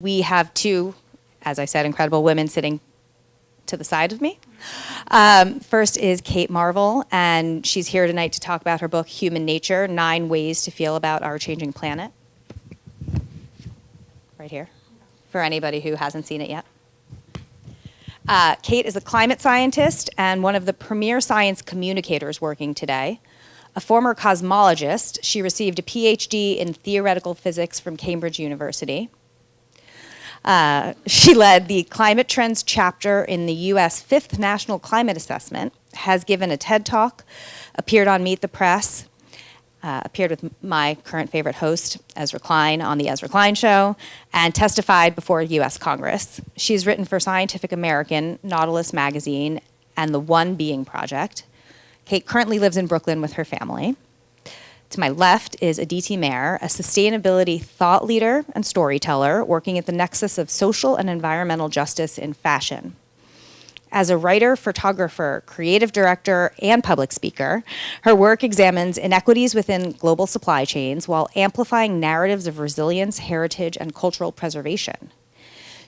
We have two, as I said, incredible women sitting to the side of me. First is Kate Marvel, and she's here tonight to talk about her book, Human Nature, 9 Ways to Feel About Our Changing Planet. Right here, for anybody who hasn't seen it yet. Kate is a climate scientist and one of the premier science communicators working today. A former cosmologist, she received a PhD in theoretical physics from Cambridge University. She led the Climate Trends chapter in the U.S. 5th National Climate Assessment, has given a TED Talk, appeared on Meet the Press, appeared with my current favorite host, Ezra Klein, on The Ezra Klein Show, and testified before U.S. Congress. She's written for Scientific American, Nautilus Magazine, and the One Being Project. Kate currently lives in Brooklyn with her family. To my left is Aditi Mayer, a sustainability thought leader and storyteller working at the nexus of social and environmental justice in fashion. As a writer, photographer, creative director, and public speaker, her work examines inequities within global supply chains while amplifying narratives of resilience, heritage, and cultural preservation.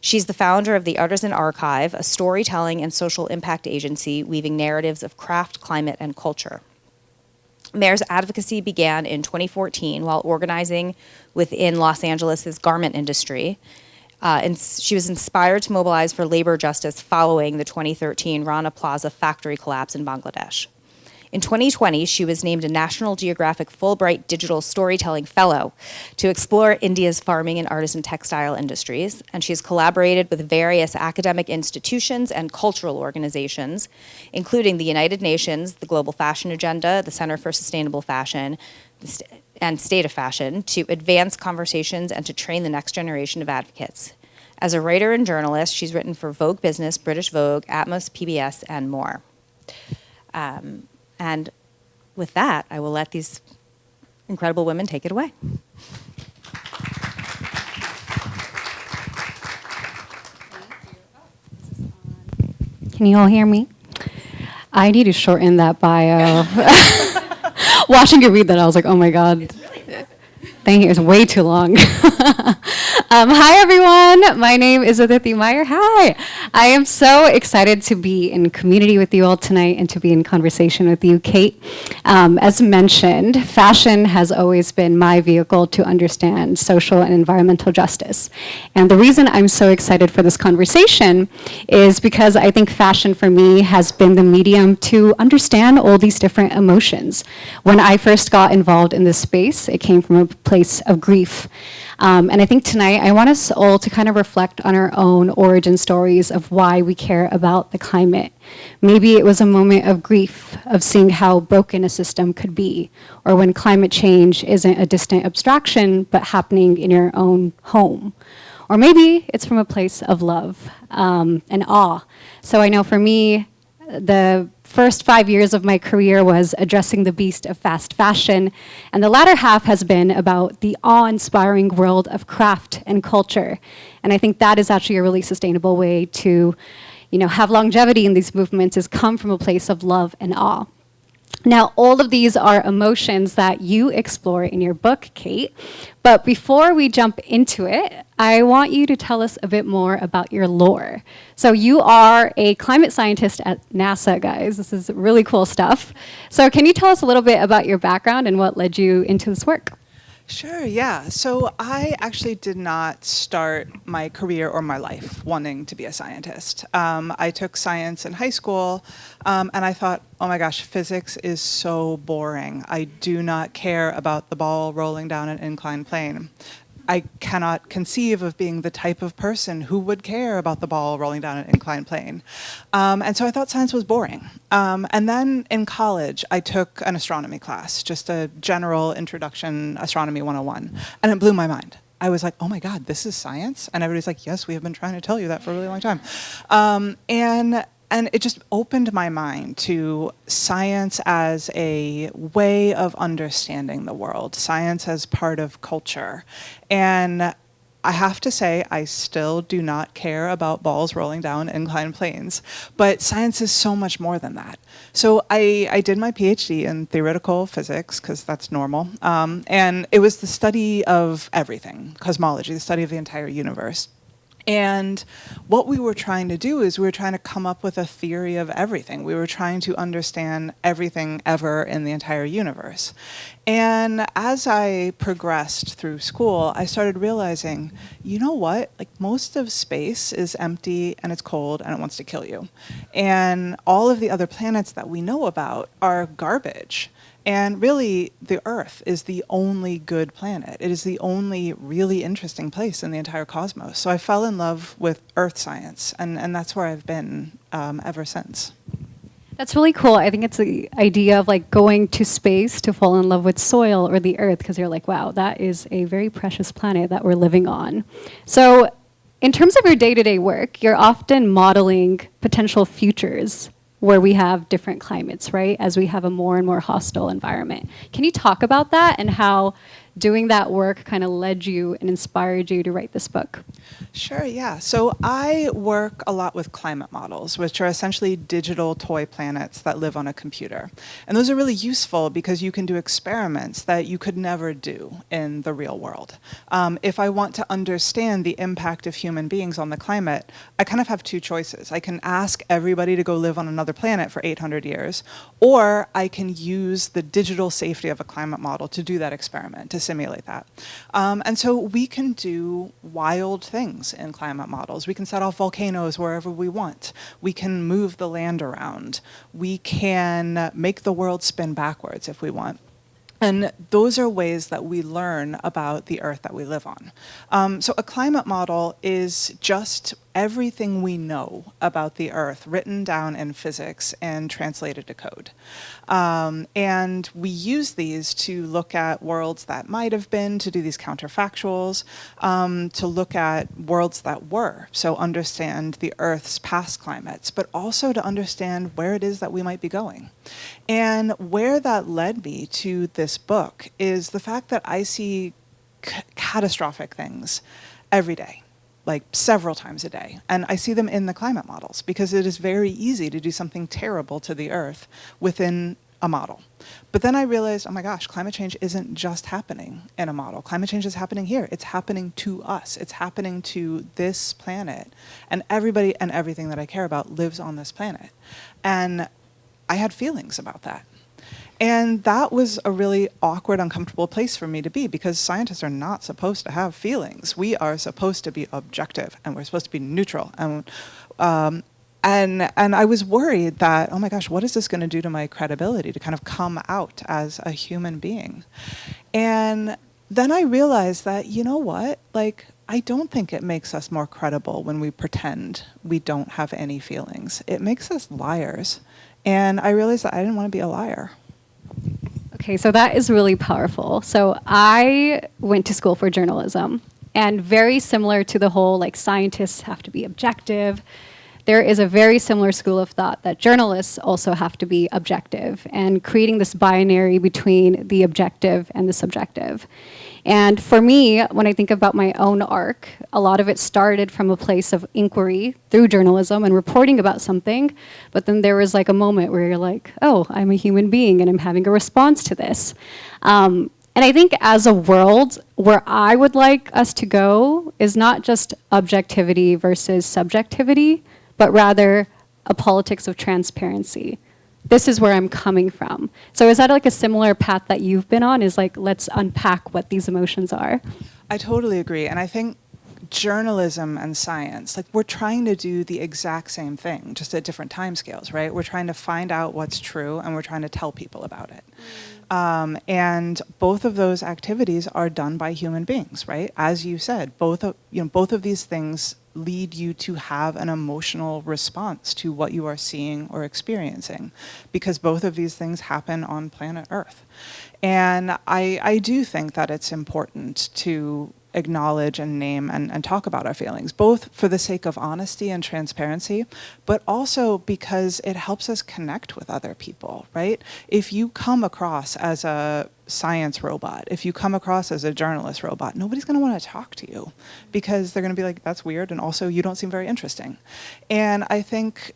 She's the founder of the Artisan Archive, a storytelling and social impact agency weaving narratives of craft, climate, and culture. Mayer's advocacy began in 2014 while organizing within Los Angeles' garment industry. And she was inspired to mobilize for labor justice following the 2013 Rana Plaza factory collapse in Bangladesh. In 2020, she was named a National Geographic Fulbright Digital Storytelling Fellow to explore India's farming and artisan textile industries, and she's collaborated with various academic institutions and cultural organizations, including the United Nations, the Global Fashion Agenda, the Center for Sustainable Fashion, and State of Fashion, to advance conversations and to train the next generation of advocates. As a writer and journalist, she's written for Vogue Business, British Vogue, Atmos, PBS, and more. And with that, I will let these incredible women take it away. Can you all hear me? I need to shorten that bio. Watching you read that, I was like, oh my God. Thank you, it's way too long. Hi everyone, my name is Aditi Mayer. Hi, I am so excited to be in community with you all tonight and to be in conversation with you, Kate. As mentioned, fashion has always been my vehicle to understand social and environmental justice. And the reason I'm so excited for this conversation is because I think fashion for me has been the medium to understand all these different emotions. When I first got involved in this space, it came from a place of grief. And I think tonight I want us all to kind of reflect on our own origin stories of why we care about the climate. Maybe it was a moment of grief, of seeing how broken a system could be, or when climate change isn't a distant abstraction, but happening in your own home. Or maybe it's from a place of love and awe. So I know for me, the first 5 years of my career was addressing the beast of fast fashion, and the latter half has been about the awe-inspiring world of craft and culture. And I think that is actually a really sustainable way to, have longevity in these movements, is come from a place of love and awe. Now, all of these are emotions that you explore in your book, Kate. But before we jump into it, I want you to tell us a bit more about your lore. So you are a climate scientist at NASA, guys. This is really cool stuff. So can you tell us a little bit about your background and what led you into this work? Sure, yeah. So I actually did not start my career or my life wanting to be a scientist. I took science in high school, and I thought, oh my gosh, physics is so boring. I do not care about the ball rolling down an inclined plane. I cannot conceive of being the type of person who would care about the ball rolling down an inclined plane. And so I thought science was boring. And then in college, I took an astronomy class, just a general introduction, astronomy 101, and it blew my mind. I was like, oh my God, this is science? And everybody's like, yes, we have been trying to tell you that for a really long time. And it just opened my mind to science as a way of understanding the world, science as part of culture. And I have to say, I still do not care about balls rolling down inclined planes, but science is so much more than that. So I did my PhD in theoretical physics, because that's normal, and it was the study of everything, cosmology, the study of the entire universe. And what we were trying to do is we were trying to come up with a theory of everything. We were trying to understand everything ever in the entire universe. And as I progressed through school, I started realizing, you know what? Like, most of space is empty and it's cold and it wants to kill you. And all of the other planets that we know about are garbage. And really, the Earth is the only good planet. It is the only really interesting place in the entire cosmos. So I fell in love with Earth science, and that's where I've been ever since. That's really cool. I think it's the idea of like going to space to fall in love with soil or the Earth, because you're like, wow, that is a very precious planet that we're living on. So in terms of your day-to-day work, you're often modeling potential futures where we have different climates, right? As we have a more and more hostile environment. Can you talk about that and how doing that work kind of led you and inspired you to write this book? Sure, yeah. So I work a lot with climate models, which are essentially digital toy planets that live on a computer. And those are really useful because you can do experiments that you could never do in the real world. If I want to understand the impact of human beings on the climate, I kind of have two choices. I can ask everybody to go live on another planet for 800 years, or I can use the digital safety of a climate model to do that experiment, to simulate that. And so we can do wild things in climate models. We can set off volcanoes wherever we want. We can move the land around. We can make the world spin backwards if we want. And those are ways that we learn about the Earth that we live on. So a climate model is just everything we know about the Earth written down in physics and translated to code. And we use these to look at worlds that might have been, to do these counterfactuals, to look at worlds that were, so understand the Earth's past climates, but also to understand where it is that we might be going. And where that led me to this book is the fact that I see catastrophic things every day, like several times a day. And I see them in the climate models because it is very easy to do something terrible to the Earth within a model. But then I realized, oh my gosh, climate change isn't just happening in a model. Climate change is happening here. It's happening to us. It's happening to this planet. And everybody and everything that I care about lives on this planet. And I had feelings about that. And that was a really awkward, uncomfortable place for me to be because scientists are not supposed to have feelings. We are supposed to be objective and we're supposed to be neutral. And I was worried that, oh my gosh, what is this going to do to my credibility to kind of come out as a human being? And then I realized that, you know what, like, I don't think it makes us more credible when we pretend we don't have any feelings. It makes us liars. And I realized that I didn't want to be a liar. Okay, so that is really powerful. So I went to school for journalism, and very similar to the whole, like, scientists have to be objective, there is a very similar school of thought that journalists also have to be objective, and creating this binary between the objective and the subjective. And for me, when I think about my own arc, a lot of it started from a place of inquiry through journalism and reporting about something, but then there was like a moment where you're like, oh, I'm a human being and I'm having a response to this. And I think as a world, where I would like us to go is not just objectivity versus subjectivity, but rather a politics of transparency. This is where I'm coming from. So is that like a similar path that you've been on, is like, let's unpack what these emotions are? I totally agree. And I think journalism and science, like, we're trying to do the exact same thing, just at different timescales, right? We're trying to find out what's true and we're trying to tell people about it. And both of those activities are done by human beings, right? As you said, both of these things lead you to have an emotional response to what you are seeing or experiencing, because both of these things happen on planet Earth. And I do think that it's important to acknowledge and name and talk about our feelings, both for the sake of honesty and transparency, but also because it helps us connect with other people, right? If you come across as a science robot, if you come across as a journalist robot, nobody's going to want to talk to you because they're going to be like, that's weird, and also you don't seem very interesting. And I think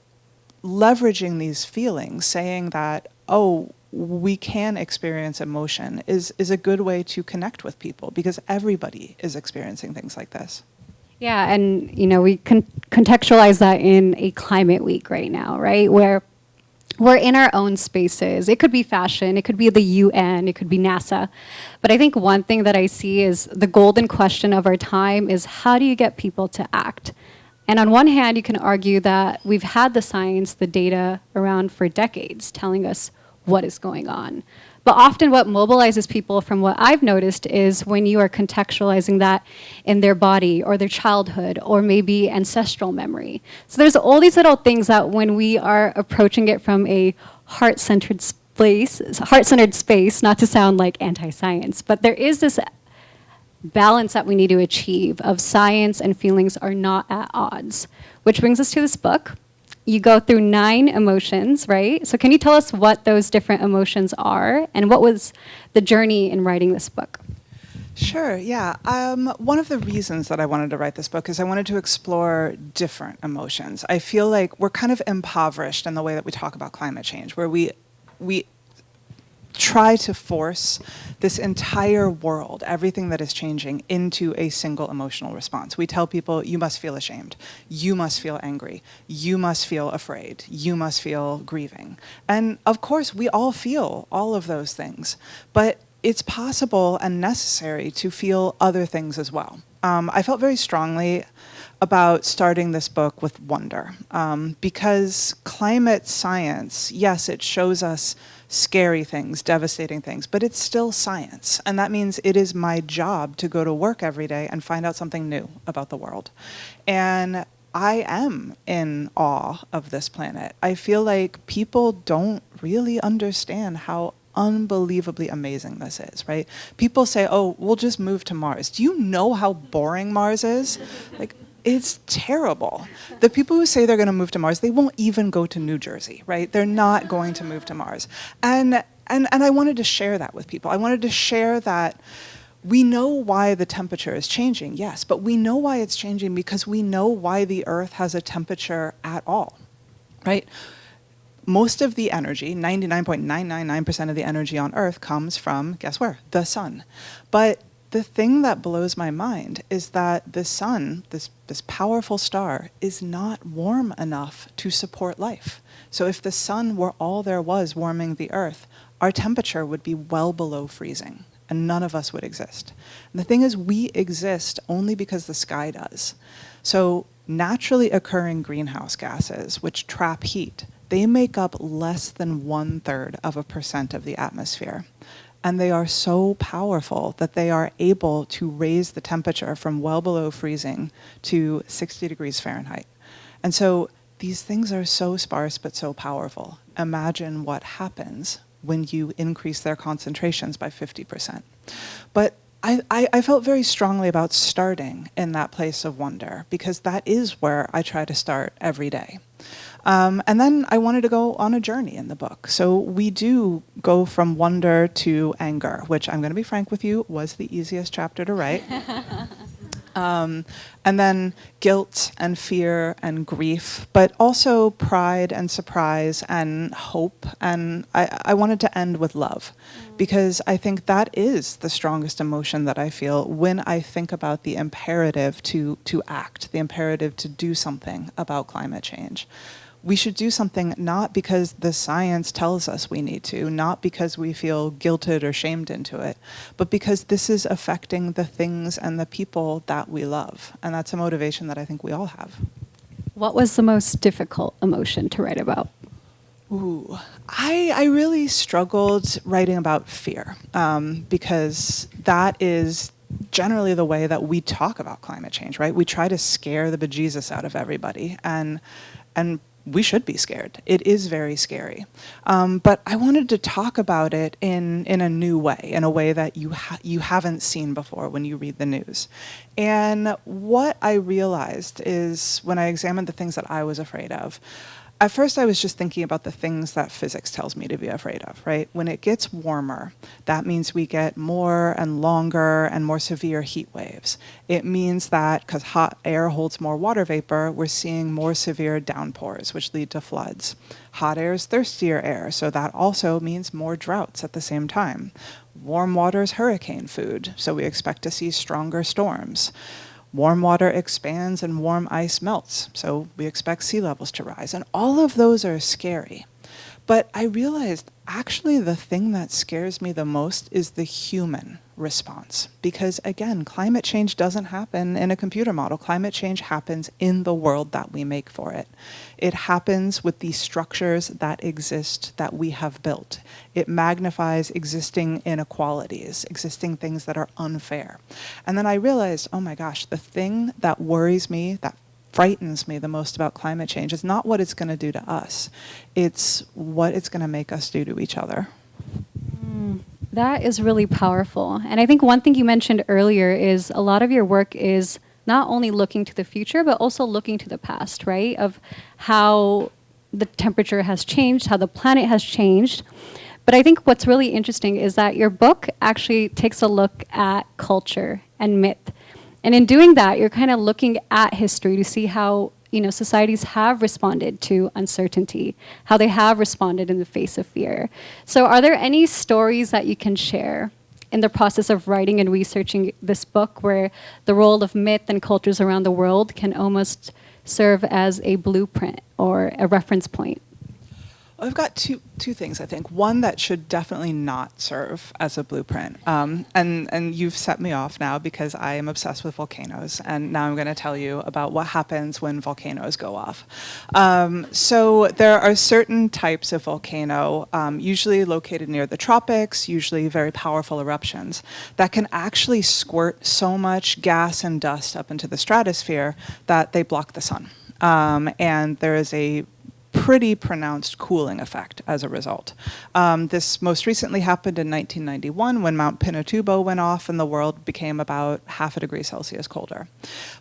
leveraging these feelings, saying that, oh, we can experience emotion is a good way to connect with people because everybody is experiencing things like this. Yeah, and we contextualize that in a climate week right now, right? Where we're in our own spaces. It could be fashion, it could be the UN, it could be NASA. But I think one thing that I see is the golden question of our time is how do you get people to act? And on one hand, you can argue that we've had the science, the data around for decades telling us what is going on. But often what mobilizes people, from what I've noticed, is when you are contextualizing that in their body or their childhood or maybe ancestral memory. So there's all these little things that when we are approaching it from a heart-centered space, not to sound like anti-science, but there is this balance that we need to achieve of science and feelings are not at odds, which brings us to this book. You go through 9 emotions, right? So can you tell us what those different emotions are and what was the journey in writing this book? Sure, yeah. One of the reasons that I wanted to write this book is I wanted to explore different emotions. I feel like we're kind of impoverished in the way that we talk about climate change, where we try to force this entire world, everything that is changing, into a single emotional response. We tell people, you must feel ashamed, you must feel angry, you must feel afraid, you must feel grieving. And of course, we all feel all of those things, but it's possible and necessary to feel other things as well. I felt very strongly about starting this book with wonder, because climate science, yes, it shows us scary things, devastating things, but it's still science. And that means it is my job to go to work every day and find out something new about the world. And I am in awe of this planet. I feel like people don't really understand how unbelievably amazing this is, right? People say, oh, we'll just move to Mars. Do you know how boring Mars is? Like, it's terrible. The people who say they're going to move to Mars, they won't even go to New Jersey, right? They're not going to move to Mars. And I wanted to share that with people. I wanted to share that we know why the temperature is changing, yes, but we know why it's changing because we know why the Earth has a temperature at all, right? Most of the energy, 99.999% of the energy on Earth comes from, guess where? The sun. But the thing that blows my mind is that the sun, this powerful star, is not warm enough to support life. So if the sun were all there was warming the Earth, our temperature would be well below freezing, and none of us would exist. And the thing is, we exist only because the sky does. So naturally occurring greenhouse gases, which trap heat, they make up less than 1/3% of the atmosphere. And they are so powerful that they are able to raise the temperature from well below freezing to 60 degrees Fahrenheit. And so these things are so sparse but so powerful. Imagine what happens when you increase their concentrations by 50%. But I felt very strongly about starting in that place of wonder because that is where I try to start every day. And then I wanted to go on a journey in the book. So we do go from wonder to anger, which I'm going to be frank with you, was the easiest chapter to write. And then guilt and fear and grief, but also pride and surprise and hope. And I wanted to end with love because I think that is the strongest emotion that I feel when I think about the imperative to act, the imperative to do something about climate change. We should do something not because the science tells us we need to, not because we feel guilted or shamed into it, but because this is affecting the things and the people that we love. And that's a motivation that I think we all have. What was the most difficult emotion to write about? Ooh, I really struggled writing about fear because that is generally the way that we talk about climate change, right? We try to scare the bejesus out of everybody, and we should be scared. It is very scary. But I wanted to talk about it in a new way, in a way that you haven't seen before when you read the news. And what I realized is when I examined the things that I was afraid of, at first I was just thinking about the things that physics tells me to be afraid of, right? When it gets warmer, that means we get more and longer and more severe heat waves. It means that because hot air holds more water vapor, we're seeing more severe downpours, which lead to floods. Hot air is thirstier air, so that also means more droughts at the same time. Warm water is hurricane food, so we expect to see stronger storms. warm water expands and warm ice melts. So we expect sea levels to rise. And all of those are scary. But I realized actually the thing that scares me the most is the human response. Because again, climate change doesn't happen in a computer model. Climate change happens in the world that we make for it. It happens with the structures that exist that we have built. It magnifies existing inequalities, existing things that are unfair. And then I realized, oh my gosh, the thing that worries me, that frightens me the most about climate change is not what it's going to do to us. It's what it's going to make us do to each other. That is really powerful. And I think one thing you mentioned earlier is a lot of your work is not only looking to the future, but also looking to the past, right? Of how the temperature has changed, how the planet has changed. But I think what's really interesting is that your book actually takes a look at culture and myth. And in doing that, you're kind of looking at history to see how, societies have responded to uncertainty, how they have responded in the face of fear. So are there any stories that you can share in the process of writing and researching this book where the role of myth and cultures around the world can almost serve as a blueprint or a reference point? I've got two things, I think. One that should definitely not serve as a blueprint. And you've set me off now because I am obsessed with volcanoes. And now I'm going to tell you about what happens when volcanoes go off. So there are certain types of volcano, usually located near the tropics, usually very powerful eruptions, that can actually squirt so much gas and dust up into the stratosphere that they block the sun. And there is a pretty pronounced cooling effect as a result. This most recently happened in 1991 when Mount Pinatubo went off and the world became about half a degree Celsius colder.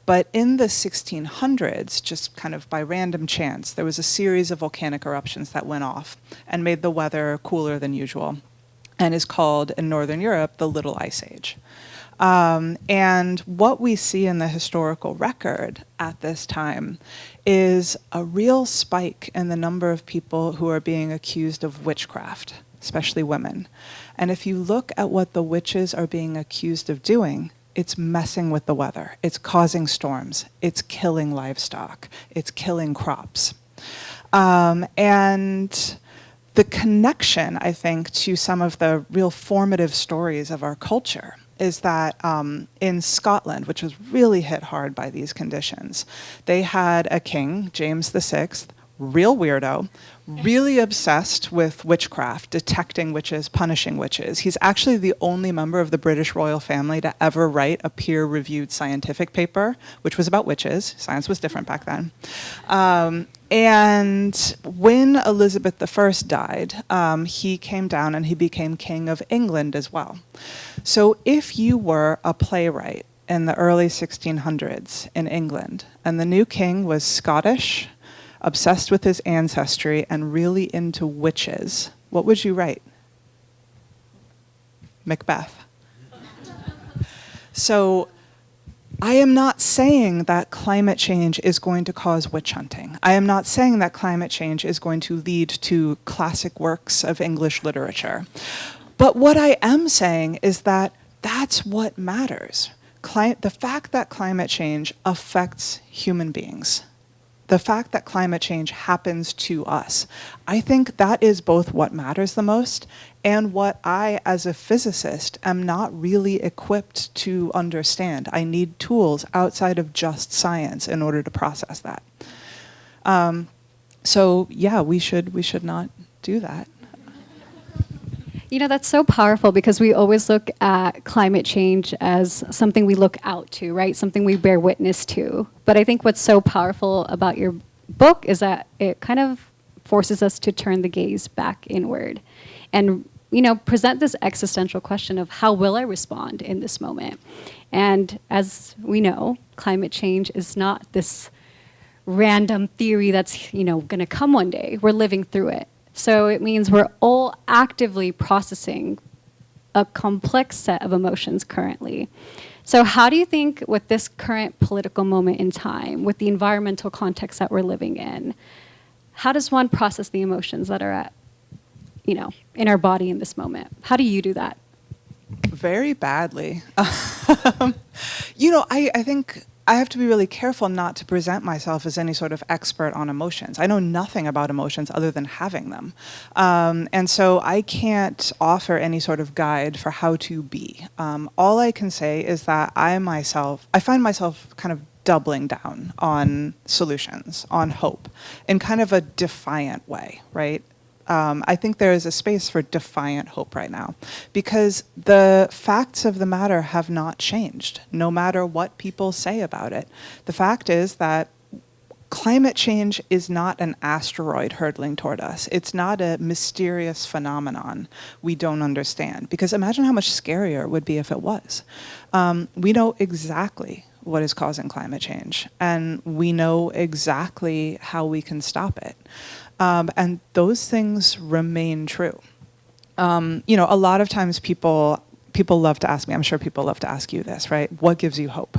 But in the 1600s, just kind of by random chance, there was a series of volcanic eruptions that went off and made the weather cooler than usual, and is called in Northern Europe the Little Ice Age. And what we see in the historical record at this time is a real spike in the number of people who are being accused of witchcraft, especially women. And if you look at what the witches are being accused of doing, it's messing with the weather. It's causing storms. It's killing livestock. It's killing crops. And the connection, I think, to some of the real formative stories of our culture is that in Scotland, which was really hit hard by these conditions, they had a king, James VI, real weirdo, really obsessed with witchcraft, detecting witches, punishing witches. He's actually the only member of the British royal family to ever write a peer-reviewed scientific paper, which was about witches. Science was different back then. And when Elizabeth I died, he came down and he became king of England as well. So if you were a playwright in the early 1600s in England, and the new king was Scottish, obsessed with his ancestry, and really into witches, what would you write? Macbeth. So I am not saying that climate change is going to cause witch hunting. I am not saying that climate change is going to lead to classic works of English literature. But what I am saying is that that's what matters. The fact that climate change affects human beings, the fact that climate change happens to us, I think that is both what matters the most and what I, as a physicist, am not really equipped to understand. I need tools outside of just science in order to process that. So yeah, we should not do that. That's so powerful because we always look at climate change as something we look out to, right? Something we bear witness to. But I think what's so powerful about your book is that it kind of forces us to turn the gaze back inward and, present this existential question of how will I respond in this moment? And as we know, climate change is not this random theory that's, going to come one day. We're living through it. So it means we're all actively processing a complex set of emotions currently. So how do you think with this current political moment in time, with the environmental context that we're living in, how does one process the emotions that are at, in our body in this moment? How do you do that? Very badly. I think I have to be really careful not to present myself as any sort of expert on emotions. I know nothing about emotions other than having them. And so I can't offer any sort of guide for how to be. All I can say is that I find myself kind of doubling down on solutions, on hope, in kind of a defiant way, right? I think there is a space for defiant hope right now, because the facts of the matter have not changed, no matter what people say about it. The fact is that climate change is not an asteroid hurtling toward us. It's not a mysterious phenomenon we don't understand, because imagine how much scarier it would be if it was. We know exactly what is causing climate change, and we know exactly how we can stop it. And those things remain true. A lot of times people love to ask me, I'm sure people love to ask you this, right? What gives you hope?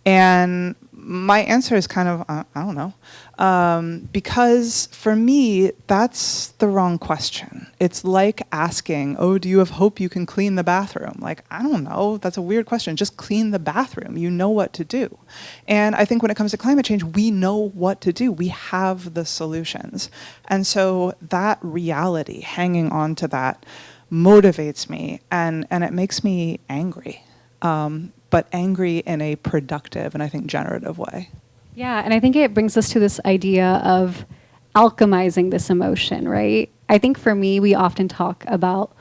And my answer is kind of, I don't know. Because for me, that's the wrong question. It's like asking, oh, do you have hope you can clean the bathroom? Like, I don't know, that's a weird question. Just clean the bathroom, you know what to do. And I think when it comes to climate change, we know what to do. We have the solutions. And so that reality, hanging on to that, motivates me, and it makes me angry. But angry in a productive and I think generative way. Yeah, and I think it brings us to this idea of alchemizing this emotion, right? I think for me, we often talk about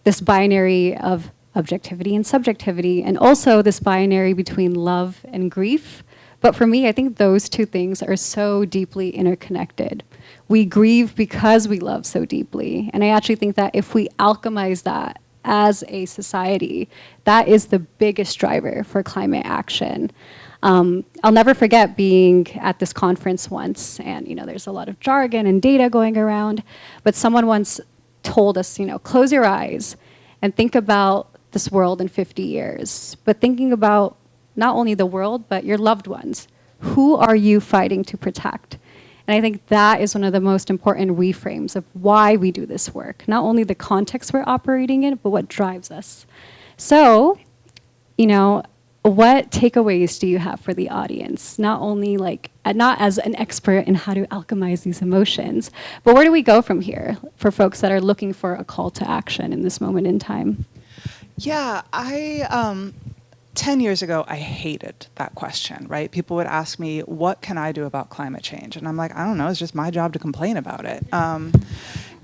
this binary of objectivity and subjectivity, and also this binary between love and grief. But for me, I think those two things are so deeply interconnected. We grieve because we love so deeply. And I actually think that if we alchemize that as a society, that is the biggest driver for climate action. I'll never forget being at this conference once, and there's a lot of jargon and data going around, but someone once told us, close your eyes and think about this world in 50 years, but thinking about not only the world, but your loved ones. Who are you fighting to protect? And I think that is one of the most important reframes of why we do this work. Not only the context we're operating in, but what drives us. So, what takeaways do you have for the audience? Not only not as an expert in how to alchemize these emotions, but where do we go from here for folks that are looking for a call to action in this moment in time? Yeah, 10 years ago, I hated that question, right? People would ask me, what can I do about climate change? And I'm like, I don't know, it's just my job to complain about it.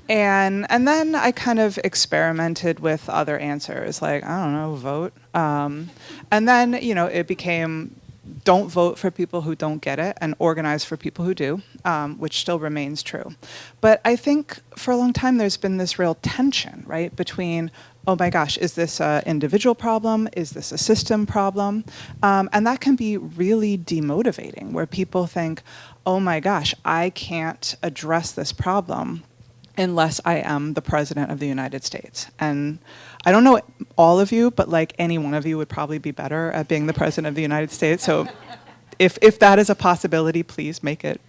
And then I kind of experimented with other answers, like, I don't know, vote. And then, it became, don't vote for people who don't get it and organize for people who do, which still remains true. But I think for a long time, there's been this real tension, right, between, oh my gosh, is this an individual problem? Is this a system problem? And that can be really demotivating, where people think, oh my gosh, I can't address this problem unless I am the president of the United States. And I don't know all of you, but any one of you would probably be better at being the president of the United States. So if that is a possibility, please make it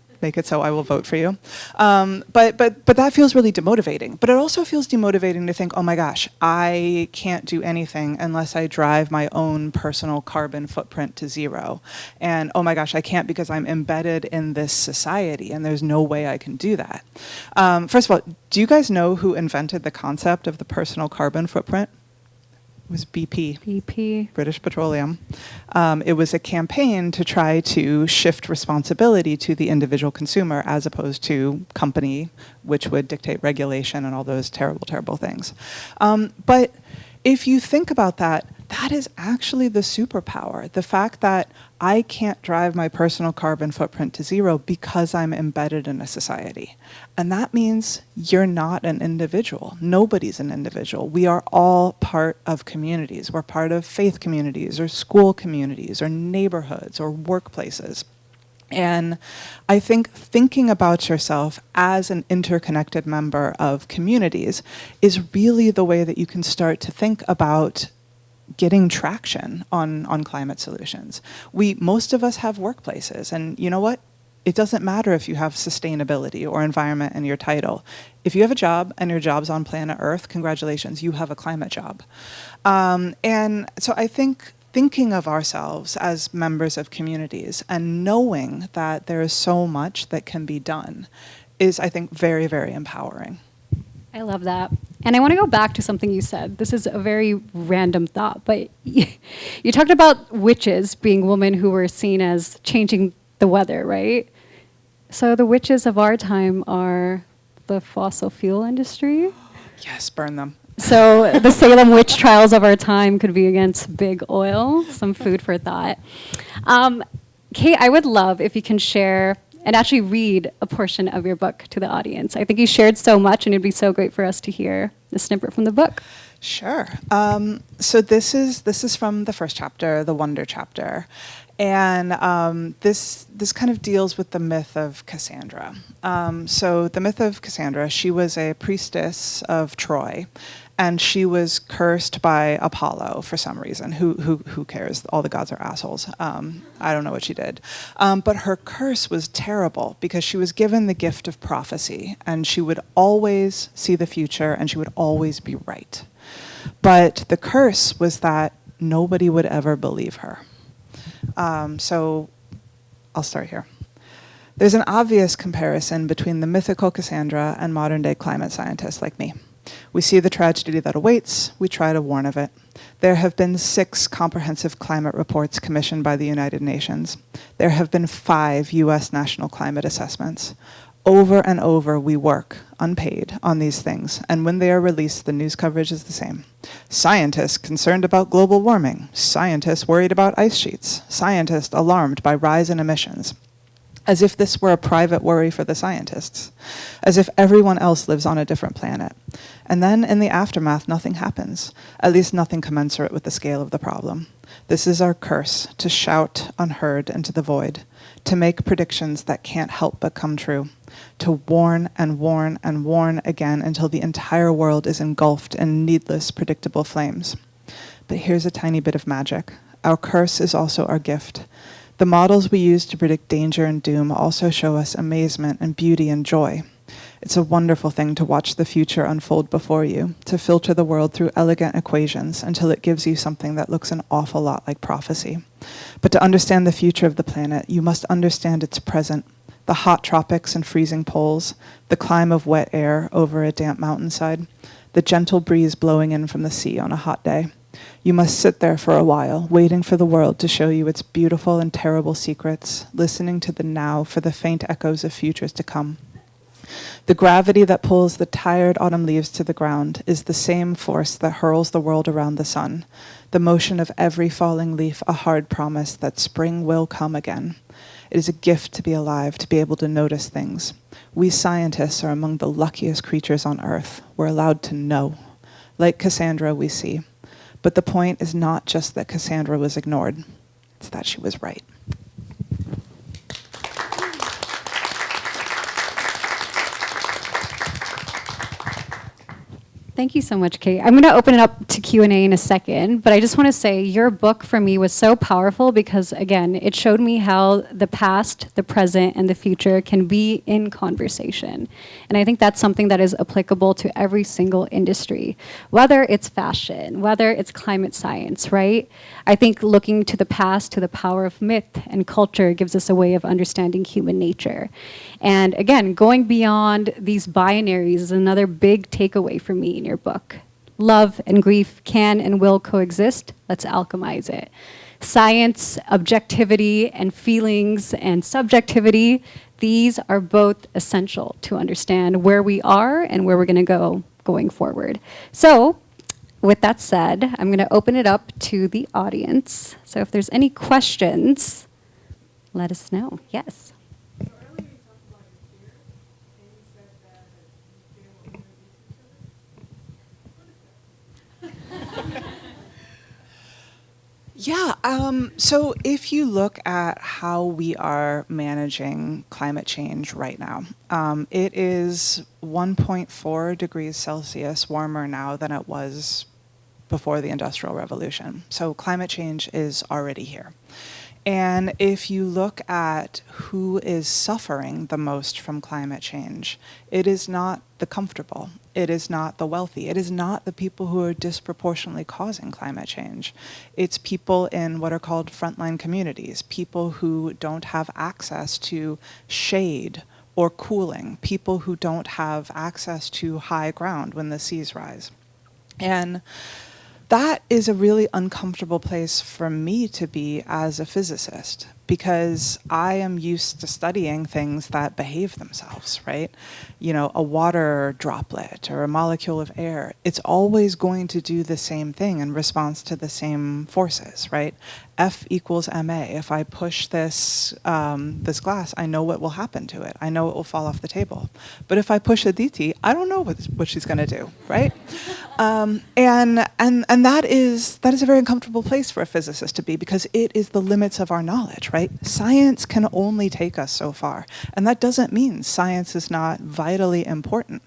so I will vote for you. But that feels really demotivating. But it also feels demotivating to think, oh my gosh, I can't do anything unless I drive my own personal carbon footprint to zero. And oh my gosh, I can't because I'm embedded in this society and there's no way I can do that. First of all, do you guys know who invented the concept of the personal carbon footprint? It was BP. BP. British Petroleum. It was a campaign to try to shift responsibility to the individual consumer as opposed to company, which would dictate regulation and all those terrible, terrible things. But if you think about that, that is actually the superpower. The fact that I can't drive my personal carbon footprint to zero because I'm embedded in a society. And that means you're not an individual. Nobody's an individual. We are all part of communities. We're part of faith communities or school communities or neighborhoods or workplaces. And I think thinking about yourself as an interconnected member of communities is really the way that you can start to think about getting traction on climate solutions. Most of us have workplaces, and you know what? It doesn't matter if you have sustainability or environment in your title. If you have a job and your job's on planet Earth, congratulations, you have a climate job. And so I think thinking of ourselves as members of communities and knowing that there is so much that can be done is, I think, very, very empowering. I love that. And I want to go back to something you said. This is a very random thought, but you talked about witches being women who were seen as changing the weather, right? So the witches of our time are the fossil fuel industry. Yes, burn them. So the Salem witch trials of our time could be against big oil. Some food for thought. Kate, I would love if you can share and actually read a portion of your book to the audience. I think you shared so much, and it'd be so great for us to hear the snippet from the book. Sure. So this is from the first chapter, the Wonder chapter. And this kind of deals with the myth of Cassandra. So the myth of Cassandra, she was a priestess of Troy, and she was cursed by Apollo for some reason. Who cares? All the gods are assholes. I don't know what she did. But her curse was terrible because she was given the gift of prophecy, and she would always see the future, and she would always be right. But the curse was that nobody would ever believe her. So I'll start here. There's an obvious comparison between the mythical Cassandra and modern-day climate scientists like me. We see the tragedy that awaits, we try to warn of it. There have been 6 comprehensive climate reports commissioned by the United Nations. There have been 5 U.S. national climate assessments. Over and over, we work, unpaid, on these things, and when they are released, the news coverage is the same. Scientists concerned about global warming. Scientists worried about ice sheets. Scientists alarmed by rise in emissions. As if this were a private worry for the scientists. As if everyone else lives on a different planet. And then, in the aftermath, nothing happens. At least nothing commensurate with the scale of the problem. This is our curse, to shout unheard into the void. To make predictions that can't help but come true. To warn and warn and warn again until the entire world is engulfed in needless, predictable flames. But here's a tiny bit of magic. Our curse is also our gift. The models we use to predict danger and doom also show us amazement and beauty and joy. It's a wonderful thing to watch the future unfold before you, to filter the world through elegant equations until it gives you something that looks an awful lot like prophecy. But to understand the future of the planet, you must understand its present, the hot tropics and freezing poles, the climb of wet air over a damp mountainside, the gentle breeze blowing in from the sea on a hot day. You must sit there for a while, waiting for the world to show you its beautiful and terrible secrets, listening to the now for the faint echoes of futures to come. The gravity that pulls the tired autumn leaves to the ground is the same force that hurls the world around the sun. The motion of every falling leaf a hard promise that spring will come again. It is a gift to be alive, to be able to notice things. We scientists are among the luckiest creatures on Earth. We're allowed to know. Like Cassandra, we see. But the point is not just that Cassandra was ignored. It's that she was right. Thank you so much, Kate. I'm going to open it up to Q&A in a second, but I just want to say your book for me was so powerful because, again, it showed me how the past, the present, and the future can be in conversation. And I think that's something that is applicable to every single industry, whether it's fashion, whether it's climate science, right? I think looking to the past, to the power of myth and culture gives us a way of understanding human nature. And again, going beyond these binaries is another big takeaway for me in your book. Love and grief can and will coexist. Let's alchemize it. Science, objectivity, and feelings and subjectivity, these are both essential to understand where we are and where we're going to go going forward. So, with that said, I'm going to open it up to the audience. So if there's any questions, let us know. Yes. Yeah, so if you look at how we are managing climate change right now, it is 1.4 degrees Celsius warmer now than it was before the Industrial Revolution. So climate change is already here. And if you look at who is suffering the most from climate change, it is not the comfortable. It is not the wealthy. It is not the people who are disproportionately causing climate change. It's people in what are called frontline communities, people who don't have access to shade or cooling, people who don't have access to high ground when the seas rise. And that is a really uncomfortable place for me to be as a physicist, because I am used to studying things that behave themselves, right? You know, a water droplet or a molecule of air, it's always going to do the same thing in response to the same forces, right? F equals ma. If I push this, this glass, I know what will happen to it. I know it will fall off the table. But if I push Aditi, I don't know what she's going to do, right? And that is a very uncomfortable place for a physicist to be, because it is the limits of our knowledge, right? Science can only take us so far. And that doesn't mean science is not vitally important.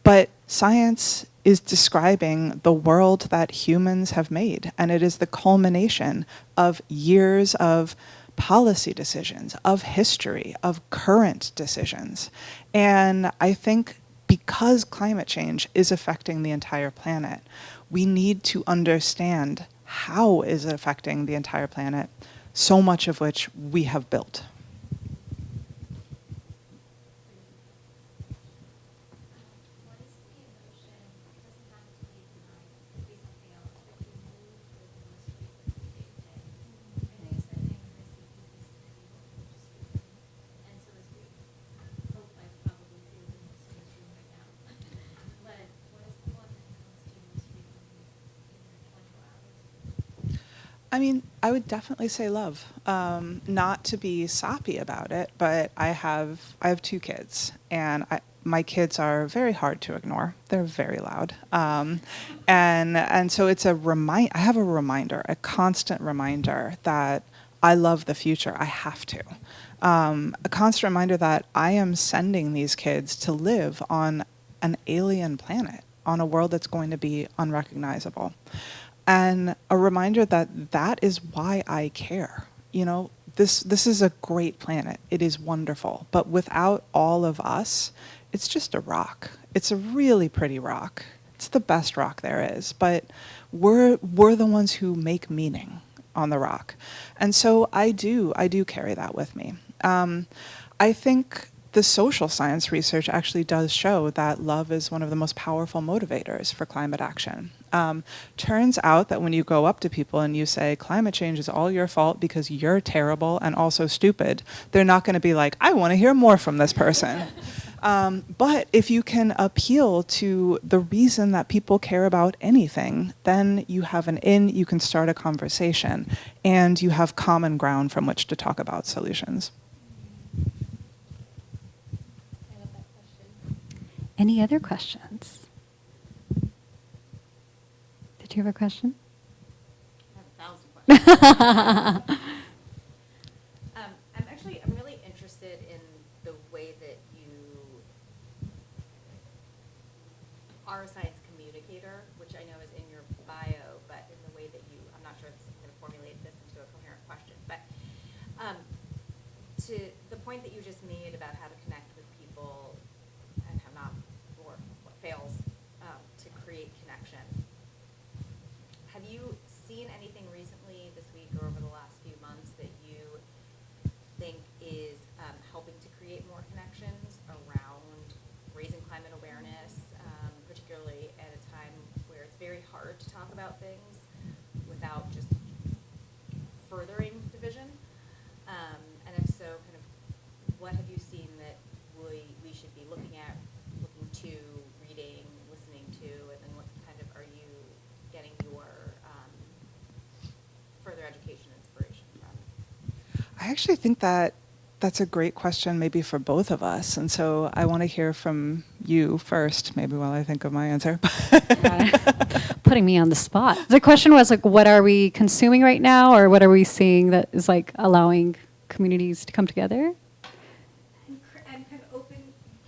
But science is describing the world that humans have made. And it is the culmination of years of policy decisions, of history, of current decisions. And I think because climate change is affecting the entire planet, we need to understand how is it affecting the entire planet, so much of which we have built. I mean, I would definitely say love. Not to be soppy about it, but I have 2 kids, and my kids are very hard to ignore. They're very loud, and so it's I have a reminder, a constant reminder that I love the future. I have to. A constant reminder that I am sending these kids to live on an alien planet, on a world that's going to be unrecognizable. And a reminder that that is why I care. You know, this is a great planet. It is wonderful. But without all of us, it's just a rock. It's a really pretty rock. It's the best rock there is. But we're the ones who make meaning on the rock. And so I do carry that with me. I think the social science research actually does show that love is one of the most powerful motivators for climate action. Turns out that when you go up to people and you say, climate change is all your fault because you're terrible and also stupid, they're not going to be like, I want to hear more from this person. But if you can appeal to the reason that people care about anything, then you have you can start a conversation, and you have common ground from which to talk about solutions. Any other questions? Did you have a question? I have 1,000 questions. I'm really interested in the way that you are a science communicator, which I know is in your bio, but in the way that I'm not sure if I'm going to formulate this into a coherent question, but to the point that you just made about how to connect with people and how not, or what fails to create connection. Have you seen anything recently this week or over the last few months that you think is helping to create more connections around raising climate awareness, particularly at a time where it's very hard to talk about things without just furthering division? And if so, kind of what have you seen that we should be looking to, reading, listening to, and then what kind of are you getting your further education inspiration from? I actually think that that's a great question, maybe for both of us. And so I want to hear from you first, maybe while I think of my answer. Putting me on the spot. The question was like, what are we consuming right now, or what are we seeing that is like allowing communities to come together? And kind of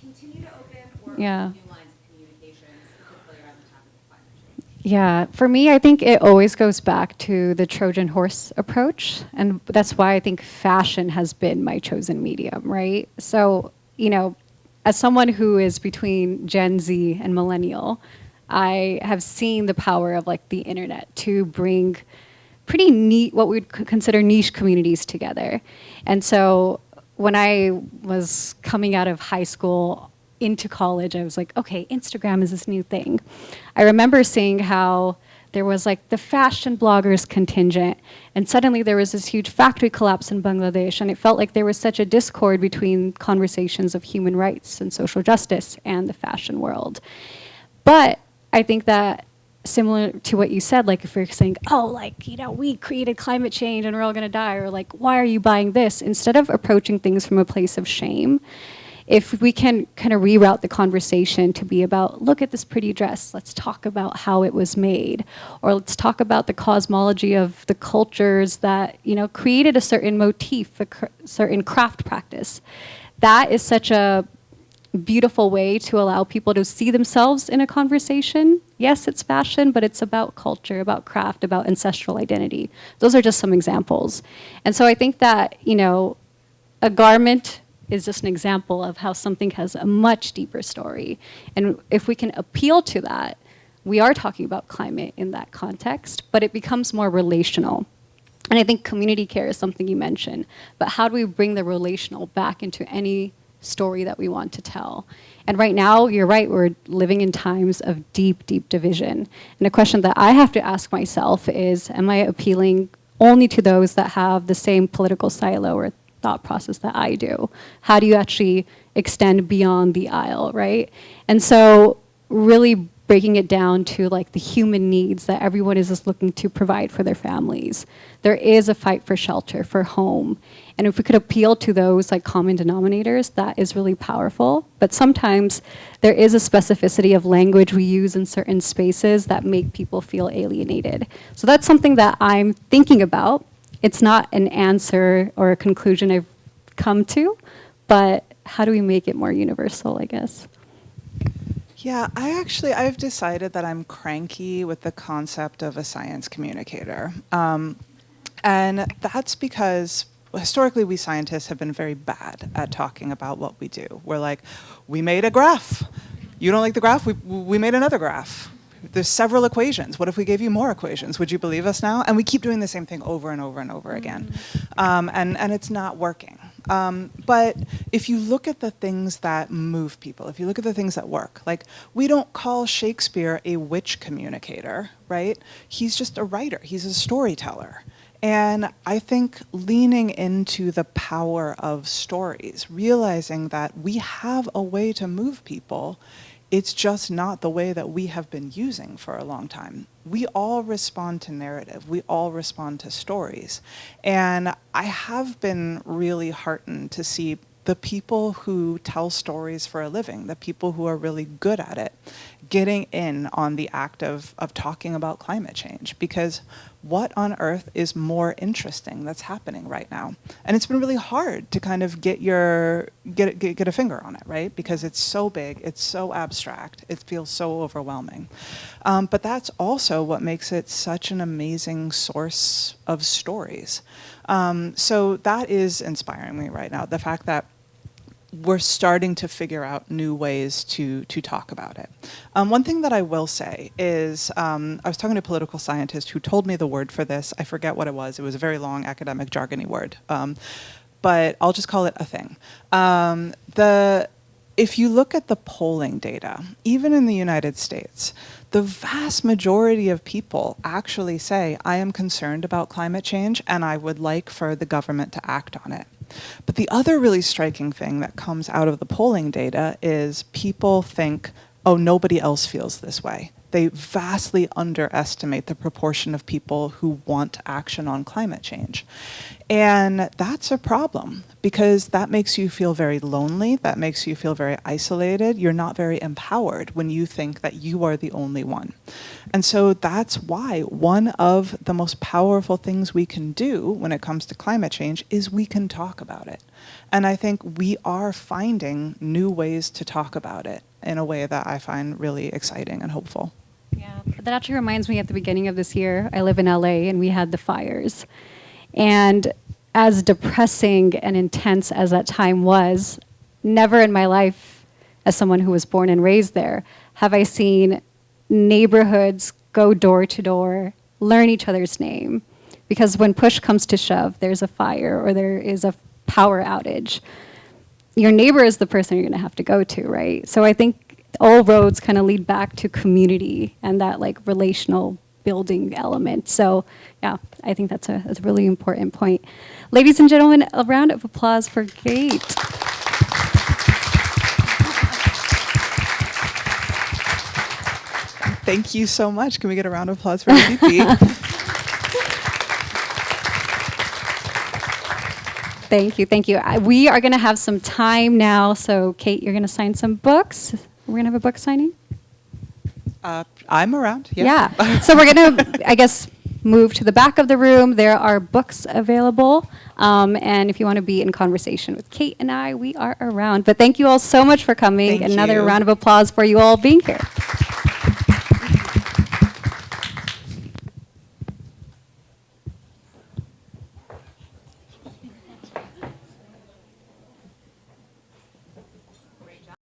continue to open, or Yeah. new lines of communication specifically around the topic of climate change. Yeah, for me, I think it always goes back to the Trojan horse approach. And that's why I think fashion has been my chosen medium, right? So, as someone who is between Gen Z and millennial, I have seen the power of like the internet to bring pretty neat, what we'd consider niche communities together. And so when I was coming out of high school into college, I was like, okay, Instagram is this new thing. I remember seeing how there was like the fashion bloggers contingent, and suddenly there was this huge factory collapse in Bangladesh, and it felt like there was such a discord between conversations of human rights and social justice and the fashion world. But I think that similar to what you said, like if you're saying, oh, like, we created climate change and we're all gonna die, or like, why are you buying this? Instead of approaching things from a place of shame, if we can kind of reroute the conversation to be about, look at this pretty dress, let's talk about how it was made, or let's talk about the cosmology of the cultures that, created a certain motif, certain craft practice. That is such a beautiful way to allow people to see themselves in a conversation. Yes, it's fashion, but it's about culture, about craft, about ancestral identity. Those are just some examples. And so I think that, a garment is just an example of how something has a much deeper story. And if we can appeal to that, we are talking about climate in that context, but it becomes more relational. And I think community care is something you mentioned, but how do we bring the relational back into any story that we want to tell? And right now, you're right, we're living in times of deep, deep division. And a question that I have to ask myself is, am I appealing only to those that have the same political silo or thought process that I do? How do you actually extend beyond the aisle, right? And so really breaking it down to like the human needs that everyone is just looking to provide for their families. There is a fight for shelter, for home. And if we could appeal to those like common denominators, that is really powerful. But sometimes there is a specificity of language we use in certain spaces that make people feel alienated. So that's something that I'm thinking about. It's not an answer or a conclusion I've come to, but how do we make it more universal, I guess? Yeah, I've decided that I'm cranky with the concept of a science communicator. And that's because historically we scientists have been very bad at talking about what we do. We're like, we made a graph. You don't like the graph? We made another graph. There's several equations. What if we gave you more equations? Would you believe us now? And we keep doing the same thing over and over and over again. And it's not working. But if you look at the things that move people, if you look at the things that work, like we don't call Shakespeare a witch communicator, right? He's just a writer. He's a storyteller. And I think leaning into the power of stories, realizing that we have a way to move people, it's just not the way that we have been using for a long time. We all respond to narrative. We all respond to stories. And I have been really heartened to see the people who tell stories for a living, the people who are really good at it, getting in on the act of talking about climate change. Because what on earth is more interesting that's happening right now? And it's been really hard to kind of get a finger on it, right? Because it's so big, it's so abstract, it feels so overwhelming. But that's also what makes it such an amazing source of stories. So that is inspiring me right now, the fact that we're starting to figure out new ways to talk about it. One thing that I will say is, I was talking to a political scientist who told me the word for this. I forget what it was. It was a very long academic jargony word. But I'll just call it a thing. If you look at the polling data, even in the United States, the vast majority of people actually say, I am concerned about climate change and I would like for the government to act on it. But the other really striking thing that comes out of the polling data is people think, oh, nobody else feels this way. They vastly underestimate the proportion of people who want action on climate change. And that's a problem because that makes you feel very lonely, that makes you feel very isolated. You're not very empowered when you think that you are the only one. And so that's why one of the most powerful things we can do when it comes to climate change is we can talk about it. And I think we are finding new ways to talk about it in a way that I find really exciting and hopeful. Yeah, that actually reminds me at the beginning of this year, I live in LA and we had the fires. And as depressing and intense as that time was, never in my life, as someone who was born and raised there, have I seen neighborhoods go door to door, learn each other's name. Because when push comes to shove, there's a fire or there is a power outage, your neighbor is the person you're going to have to go to, right? So I think all roads kind of lead back to community and that like relational building element. So yeah, I think that's a really important point. Ladies and gentlemen, a round of applause for Kate. Thank you so much. Can we get a round of applause for Aditi? Thank you, thank you. We are going to have some time now. So Kate, you're going to sign some books. We're going to have a book signing? I'm around. Yeah. Yeah. So we're going to, I guess, move to the back of the room. There are books available. And if you want to be in conversation with Kate and I, we are around. But thank you all so much for coming. Thank Another you. round of applause for you all being here.